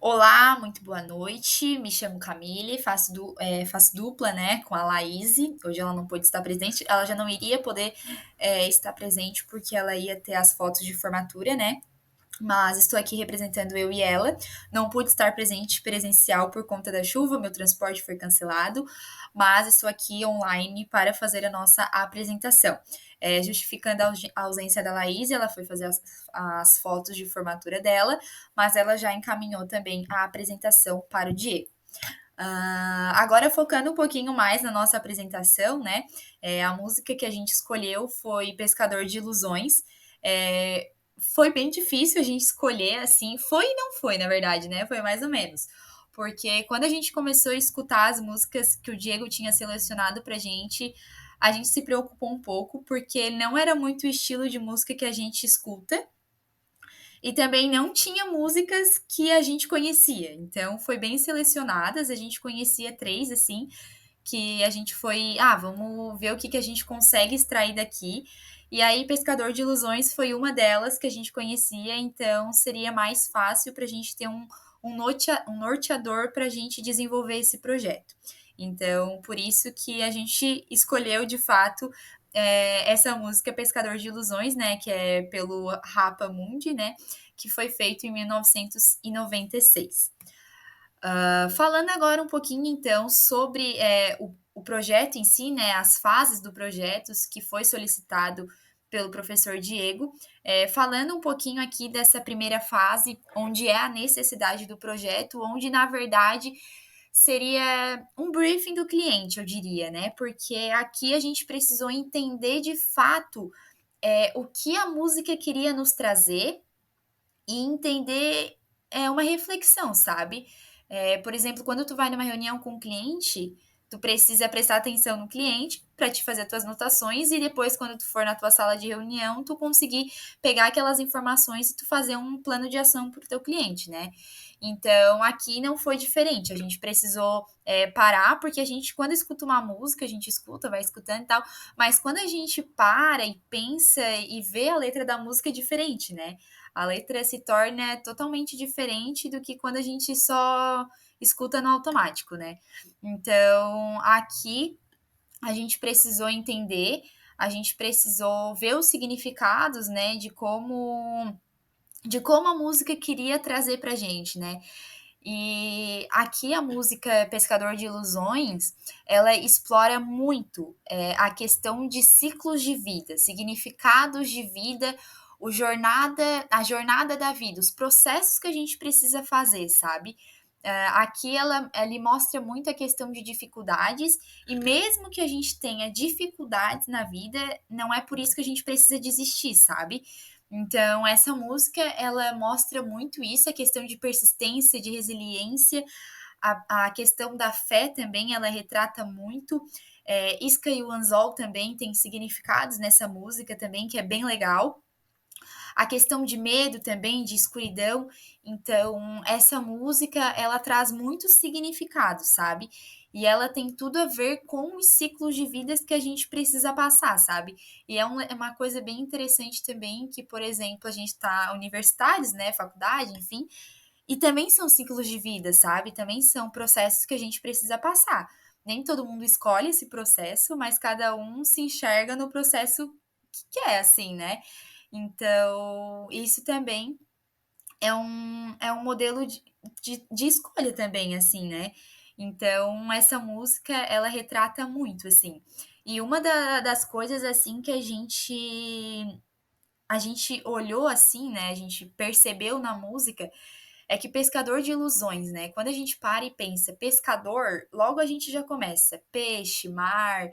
Olá, muito boa noite. Me chamo Camille, faço dupla, né, com a Laíse. Hoje ela não pôde estar presente. Ela já não iria poder estar presente porque ela ia ter as fotos de formatura, né? Mas estou aqui representando eu e ela. Não pude estar presente presencial por conta da chuva, meu transporte foi cancelado, mas estou aqui online para fazer a nossa apresentação. Justificando a ausência da Laís, ela foi fazer as fotos de formatura dela, mas ela já encaminhou também a apresentação para o Diego. Agora focando um pouquinho mais na nossa apresentação, né? A música que a gente escolheu foi Pescador de Ilusões. Foi bem difícil a gente escolher assim. Foi e não foi, na verdade, né? Foi mais ou menos. Porque quando a gente começou a escutar as músicas que o Diego tinha selecionado pra gente, a gente se preocupou um pouco, porque não era muito o estilo de música que a gente escuta. E também não tinha músicas que a gente conhecia. Então foi bem selecionadas, a gente conhecia três, assim, que a gente foi, vamos ver o que a gente consegue extrair daqui. E aí, Pescador de Ilusões foi uma delas que a gente conhecia, então seria mais fácil para a gente ter um norteador para a gente desenvolver esse projeto. Então, por isso que a gente escolheu de fato essa música Pescador de Ilusões, né? Que é pelo Rapa Mundi, né? Que foi feito em 1996. Falando agora um pouquinho, então, sobre o projeto em si, né, as fases do projeto que foi solicitado pelo professor Diego, falando um pouquinho aqui dessa primeira fase, onde é a necessidade do projeto, onde, na verdade, seria um briefing do cliente, eu diria, né, porque aqui a gente precisou entender de fato o que a música queria nos trazer e entender uma reflexão, sabe? Por exemplo, quando tu vai numa reunião com um cliente, tu precisa prestar atenção no cliente para te fazer as tuas anotações e depois, quando tu for na tua sala de reunião, tu conseguir pegar aquelas informações e tu fazer um plano de ação para o teu cliente, né? Então, aqui não foi diferente. A gente precisou parar, porque a gente, quando escuta uma música, a gente escuta, vai escutando e tal, mas quando a gente para e pensa e vê a letra da música é diferente, né? A letra se torna totalmente diferente do que quando a gente só escuta no automático, né? Então, aqui a gente precisou entender, a gente precisou ver os significados, né, de como a música queria trazer pra gente, né? E aqui a música Pescador de Ilusões, ela explora muito a questão de ciclos de vida, significados de vida, a jornada da vida, os processos que a gente precisa fazer, sabe? Aqui ela mostra muito a questão de dificuldades, e mesmo que a gente tenha dificuldades na vida, não é por isso que a gente precisa desistir, sabe? Então, essa música, ela mostra muito isso, a questão de persistência, de resiliência, a questão da fé também, ela retrata muito. Isca e o Anzol também tem significados nessa música também, que é bem legal. A questão de medo também, de escuridão. Então, essa música, ela traz muitos significados, sabe? E ela tem tudo a ver com os ciclos de vidas que a gente precisa passar, sabe? E é uma coisa bem interessante também que, por exemplo, a gente tá universitários, né, faculdade, enfim, e também são ciclos de vida, sabe? Também são processos que a gente precisa passar. Nem todo mundo escolhe esse processo, mas cada um se enxerga no processo que quer, assim, né? Então, isso também é um modelo de escolha também, assim, né? Então, essa música, ela retrata muito, assim. E uma das coisas, assim, que a gente olhou, assim, né? A gente percebeu na música é que pescador de ilusões, né? Quando a gente para e pensa pescador, logo a gente já começa peixe, mar,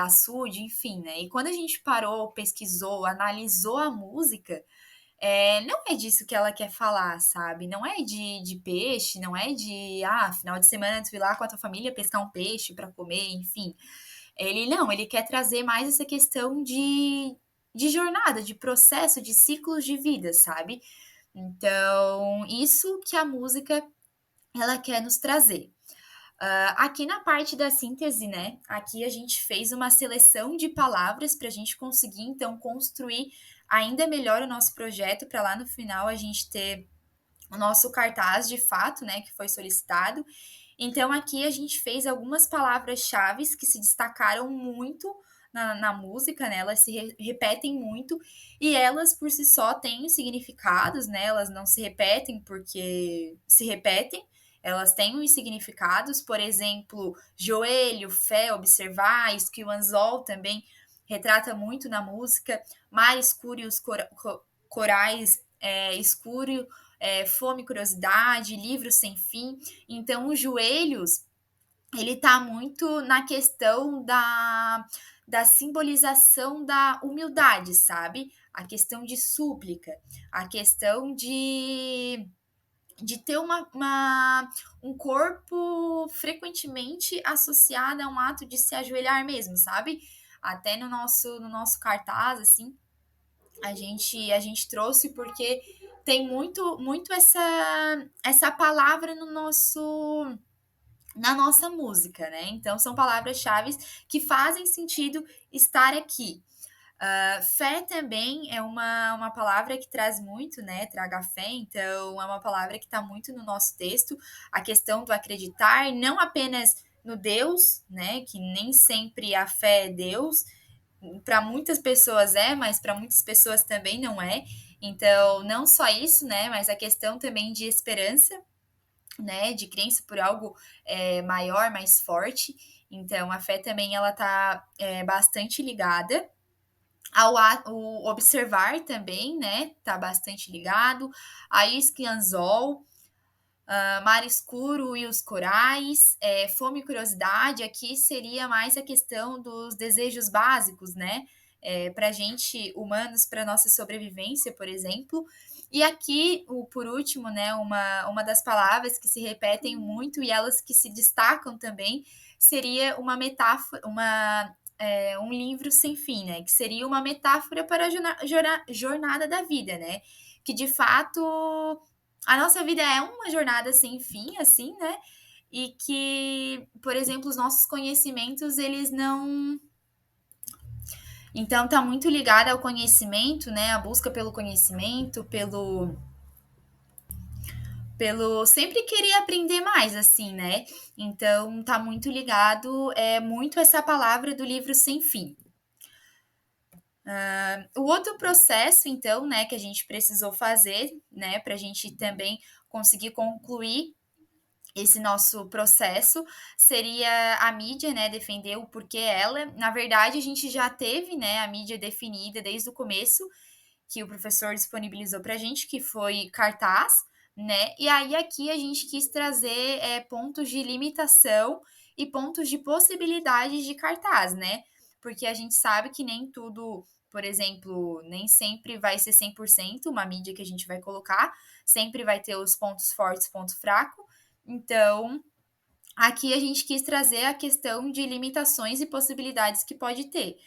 açude, enfim, né? E quando a gente parou, pesquisou, analisou a música, não é disso que ela quer falar, sabe? Não é de peixe, não é final de semana tu ir lá com a tua família pescar um peixe para comer, enfim. Ele quer trazer mais essa questão de jornada, de processo, de ciclos de vida, sabe? Então, isso que a música ela quer nos trazer. Aqui na parte da síntese, né? Aqui a gente fez uma seleção de palavras para a gente conseguir, então, construir ainda melhor o nosso projeto, para lá no final a gente ter o nosso cartaz de fato, né, que foi solicitado. Então aqui a gente fez algumas palavras-chave que se destacaram muito na música, né? Elas se repetem muito e elas por si só têm significados, né? Elas não se repetem porque se repetem, elas têm uns significados, por exemplo, joelho, fé, observar, isso que o anzol também retrata muito na música, mar escuro e os corais escuro, fome, curiosidade, livro sem fim. Então, os joelhos, ele tá muito na questão da simbolização da humildade, sabe? A questão de súplica, a questão de ter um corpo frequentemente associado a um ato de se ajoelhar mesmo, sabe? Até no nosso cartaz, assim, a gente trouxe porque tem muito essa palavra no nosso na nossa música, né? Então são palavras-chave que fazem sentido estar aqui. Fé também é uma palavra que traz muito, né? Traga fé, então é uma palavra que está muito no nosso texto. A questão do acreditar, não apenas no Deus, né? Que nem sempre a fé é Deus. Para muitas pessoas é, mas para muitas pessoas também não é. Então, não só isso, né? Mas a questão também de esperança, né, de crença por algo maior, mais forte. Então, a fé também ela tá bastante ligada o observar também, né, tá bastante ligado. A isca e anzol, mar escuro e os corais, fome e curiosidade, aqui seria mais a questão dos desejos básicos, né? Para gente, humanos, para nossa sobrevivência, por exemplo. E aqui, por último, né, uma das palavras que se repetem muito e elas que se destacam também seria uma metáfora, um livro sem fim, né? Que seria uma metáfora para a jornada da vida, né? Que de fato a nossa vida é uma jornada sem fim, assim, né? E que, por exemplo, os nossos conhecimentos, eles não. Então, tá muito ligada ao conhecimento, né? A busca pelo conhecimento, pelo sempre querer aprender mais, assim, né? Então, tá muito ligado, muito essa palavra do livro sem fim. O outro processo, então, né, que a gente precisou fazer, né, para a gente também conseguir concluir esse nosso processo seria a mídia, né, defender o porquê ela. Na verdade, a gente já teve, né, a mídia definida desde o começo, que o professor disponibilizou para a gente, que foi cartaz, né? E aí aqui a gente quis trazer pontos de limitação e pontos de possibilidades de cartaz, né? Porque a gente sabe que nem tudo, por exemplo, nem sempre vai ser 100% uma mídia que a gente vai colocar, sempre vai ter os pontos fortes, ponto fraco. Então, aqui a gente quis trazer a questão de limitações e possibilidades que pode ter.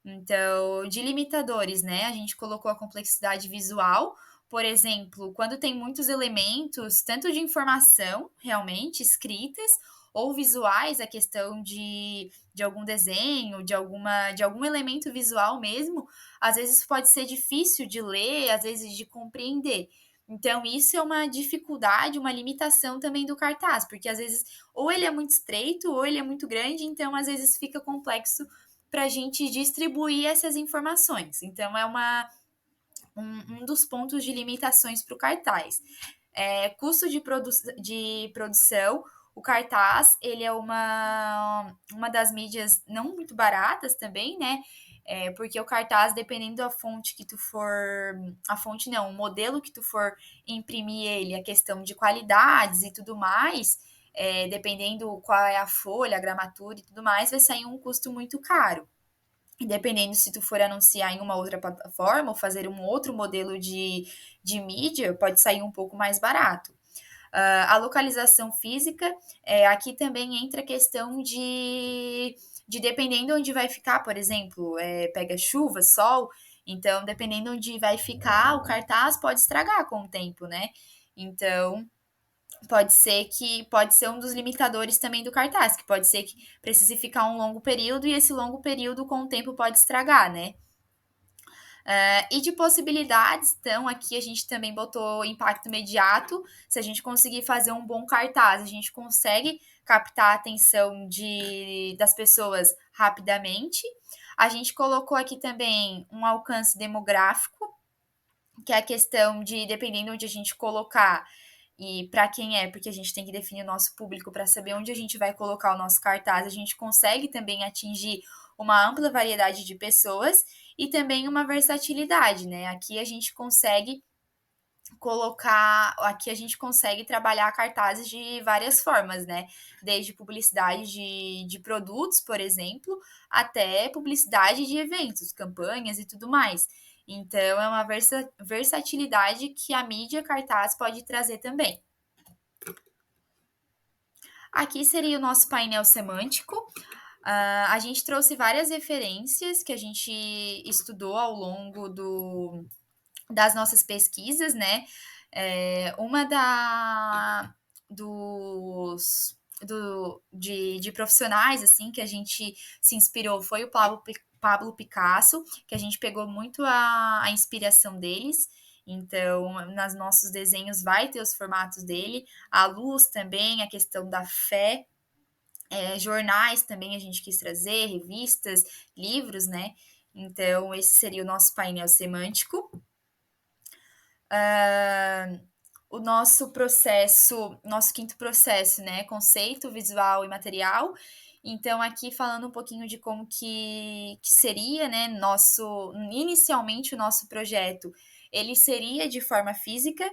Então, de limitadores, né? A gente colocou a complexidade visual, por exemplo, quando tem muitos elementos, tanto de informação, realmente, escritas, ou visuais, a questão de algum desenho, de algum elemento visual mesmo, às vezes pode ser difícil de ler, às vezes de compreender. Então, isso é uma dificuldade, uma limitação também do cartaz, porque às vezes ou ele é muito estreito ou ele é muito grande, então às vezes fica complexo para a gente distribuir essas informações. Então, é um dos pontos de limitações para o cartaz. Custo de produção, o cartaz, ele é uma das mídias não muito baratas também, né? Porque o cartaz, dependendo da fonte que tu for. A fonte não, o modelo que tu for imprimir ele, a questão de qualidades e tudo mais, dependendo qual é a folha, a gramatura e tudo mais, vai sair um custo muito caro. E dependendo se tu for anunciar em uma outra plataforma ou fazer um outro modelo de mídia, pode sair um pouco mais barato. A localização física, aqui também entra a questão de dependendo onde vai ficar, por exemplo, pega chuva, sol, então dependendo onde vai ficar, o cartaz pode estragar com o tempo, né? Então, pode ser um dos limitadores também do cartaz, que pode ser que precise ficar um longo período e esse longo período com o tempo pode estragar, né? E de possibilidades, então, aqui a gente também botou impacto imediato. Se a gente conseguir fazer um bom cartaz, a gente consegue captar a atenção das pessoas rapidamente. A gente colocou aqui também um alcance demográfico, que é a questão de, dependendo onde a gente colocar e para quem é, porque a gente tem que definir o nosso público para saber onde a gente vai colocar o nosso cartaz, a gente consegue também atingir uma ampla variedade de pessoas e também uma versatilidade, né? Aqui a gente consegue trabalhar cartazes de várias formas, né? Desde publicidade de produtos, por exemplo, até publicidade de eventos, campanhas e tudo mais. Então, é uma versatilidade que a mídia cartaz pode trazer também. Aqui seria o nosso painel semântico. A gente trouxe várias referências que a gente estudou ao longo das nossas pesquisas, né? Uma de profissionais assim que a gente se inspirou foi o Pablo Picasso, que a gente pegou muito a inspiração deles. Então, nos nossos desenhos vai ter os formatos dele, a luz também, a questão da fé, jornais também a gente quis trazer, revistas, livros, né? Então, esse seria o nosso painel semântico. O nosso processo, nosso quinto processo, né? Conceito, visual e material. Então, aqui falando um pouquinho de como que seria, né? Inicialmente, o nosso projeto, ele seria de forma física,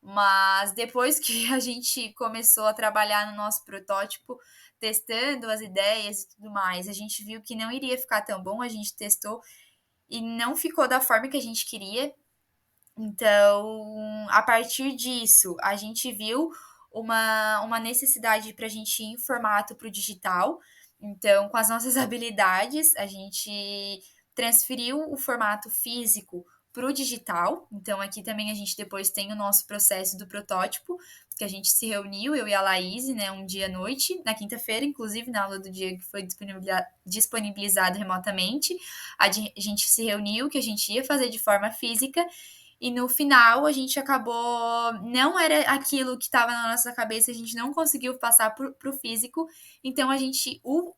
mas depois que a gente começou a trabalhar no nosso protótipo, testando as ideias e tudo mais, a gente viu que não iria ficar tão bom, a gente testou e não ficou da forma que a gente queria. Então, a partir disso, a gente viu uma necessidade para a gente ir em formato para o digital. Então, com as nossas habilidades, a gente transferiu o formato físico para o digital. Então, aqui também a gente depois tem o nosso processo do protótipo, que a gente se reuniu, eu e a Laís, né, um dia à noite, na quinta-feira, inclusive, na aula do dia que foi disponibilizado remotamente. A gente se reuniu, que a gente ia fazer de forma física, e no final a gente acabou. Não era aquilo que estava na nossa cabeça, a gente não conseguiu passar para o físico. Então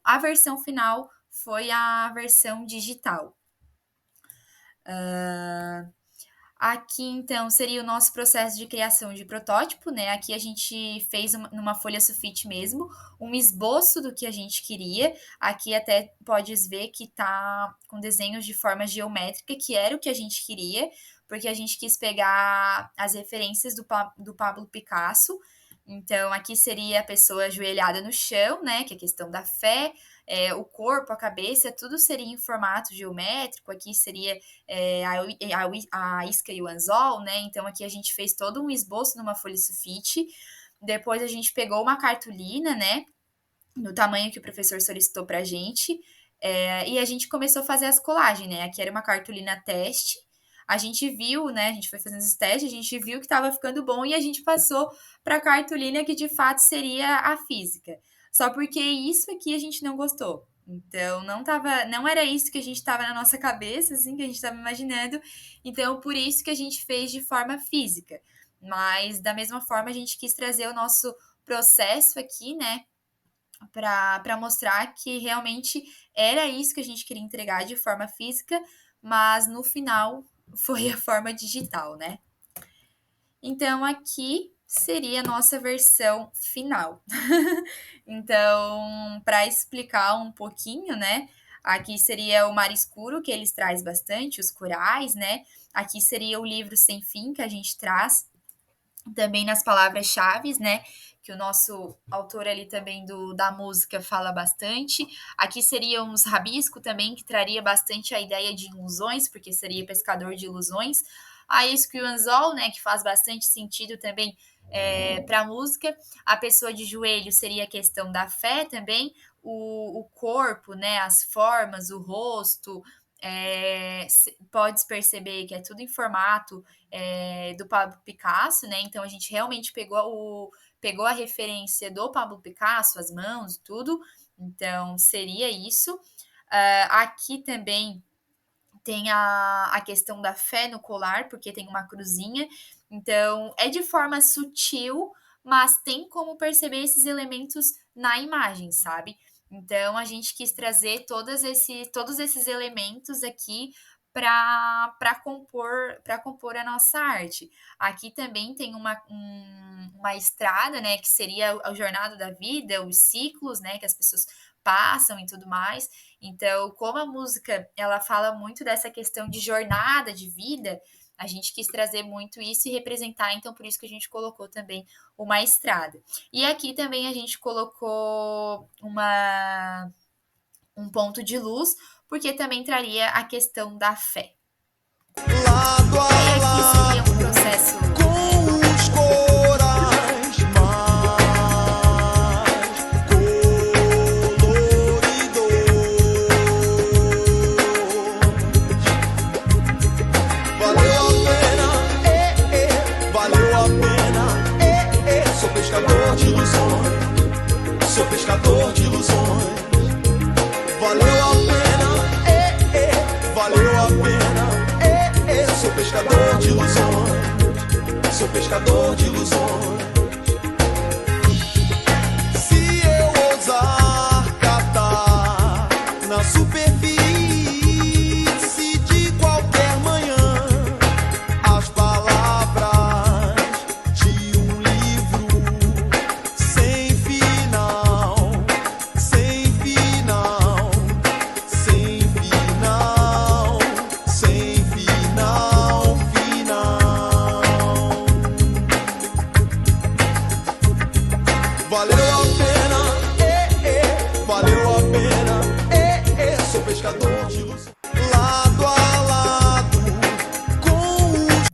a versão final foi a versão digital. Aqui, então, seria o nosso processo de criação de protótipo, né? Aqui a gente fez numa folha sulfite mesmo, um esboço do que a gente queria. Aqui até podes ver que tá com desenhos de forma geométrica, que era o que a gente queria, porque a gente quis pegar as referências do Pablo Picasso. Então, aqui seria a pessoa ajoelhada no chão, né? Que é a questão da fé, o corpo, a cabeça, tudo seria em formato geométrico. Aqui seria a isca e o anzol, né? Então aqui a gente fez todo um esboço numa folha sulfite. Depois a gente pegou uma cartolina, né? No tamanho que o professor solicitou pra gente. E a gente começou a fazer as colagens, né? Aqui era uma cartolina teste. A gente viu, né? A gente foi fazendo esses testes, a gente viu que estava ficando bom e a gente passou para a cartolina que de fato seria a física. Só porque isso aqui a gente não gostou. Então não era isso que a gente estava na nossa cabeça, assim, que a gente estava imaginando. Então por isso que a gente fez de forma física. Mas da mesma forma a gente quis trazer o nosso processo aqui, né, para mostrar que realmente era isso que a gente queria entregar de forma física, mas no final foi a forma digital, né? Então aqui seria a nossa versão final. Então, para explicar um pouquinho, né? Aqui seria o Mar Escuro, que eles traz bastante, os corais, né? Aqui seria o livro Sem Fim, que a gente traz também nas palavras-chave, né? Que o nosso autor ali também da música fala bastante. Aqui seriam os rabisco também, que traria bastante a ideia de ilusões, porque seria pescador de ilusões. A Escrianzol, né? Que faz bastante sentido também para a música. A pessoa de joelho seria a questão da fé também. O corpo, né? As formas, o rosto. Pode perceber que é tudo em formato do Pablo Picasso, né? Então a gente realmente pegou a referência do Pablo Picasso, as mãos, tudo. Então seria isso. Aqui também Tem a questão da fé no colar, porque tem uma cruzinha. Então, é de forma sutil, mas tem como perceber esses elementos na imagem, sabe? Então, a gente quis trazer todos esses elementos aqui para compor a nossa arte. Aqui também tem uma estrada, né, que seria a jornada da vida, os ciclos, né, que as pessoas passam e tudo mais. Então, como a música ela fala muito dessa questão de jornada de vida, a gente quis trazer muito isso e representar, então por isso que a gente colocou também uma estrada. E aqui também a gente colocou um ponto de luz, porque também traria a questão da fé. Lado E aí a aqui seria um lado processo com os corais mais coloridos. Valeu a pena, valeu a pena, sou pescador de ilusões, sou pescador de ilusões. Valeu a pena, valeu a pena, sou pescador de ilusões, sou pescador de ilusões. Se eu ousar catar na superfície de qualquer manhã as palavras de um livro sem final, sem final, sem final, sem final, final. Valeu a pena, valeu a pena, sou pescador de luz. Lado a lado com os...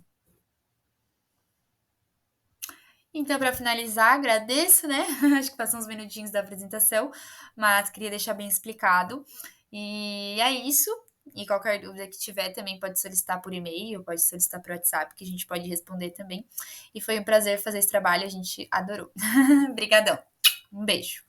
Então, para finalizar, agradeço, né? Acho que passou uns minutinhos da apresentação, mas queria deixar bem explicado. E é isso. E qualquer dúvida que tiver também pode solicitar por e-mail, pode solicitar por WhatsApp, que a gente pode responder também. E foi um prazer fazer esse trabalho, a gente adorou. Obrigadão. Um beijo.